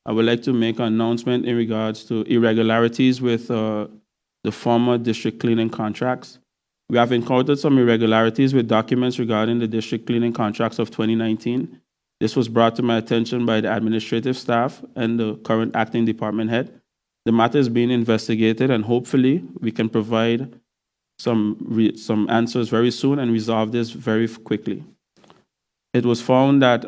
I would like to make an announcement in regards to irregularities with the former district cleaning contracts. We have encountered some irregularities with documents regarding the district cleaning contracts of 2019. This was brought to my attention by the administrative staff and the current acting department head. The matter is being investigated, and hopefully we can provide some answers very soon and resolve this very quickly. It was found that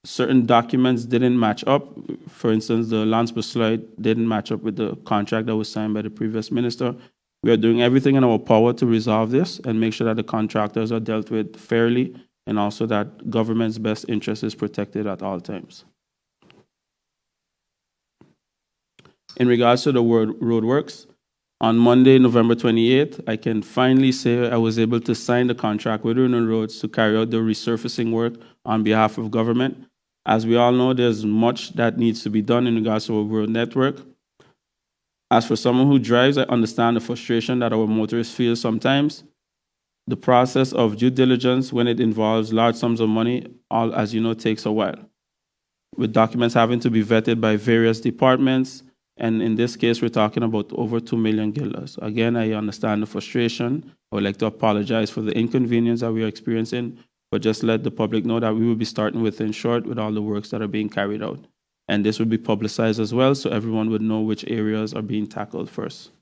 certain documents didn't match up. For instance, the landsbesluit didn't match up with the contract that was signed by the previous minister. We are doing everything in our power to resolve this and make sure that the contractors are dealt with fairly, and also that government's best interest is protected at all times. In regards to the roadworks, on Monday, November 28th, I can finally say I was able to sign the contract with Union Roads to carry out the resurfacing work on behalf of government. As we all know, there's much that needs to be done in regards to our road network. As for someone who drives, I understand the frustration that our motorists feel sometimes. The process of due diligence, when it involves large sums of money, as you know, takes a while, with documents having to be vetted by various departments. And in this case, we're talking about over 2 million guilders. Again, I understand the frustration. I would like to apologize for the inconvenience that we are experiencing, but just let the public know that we will be starting within short with all the works that are being carried out. And this will be publicized as well, so everyone would know which areas are being tackled first.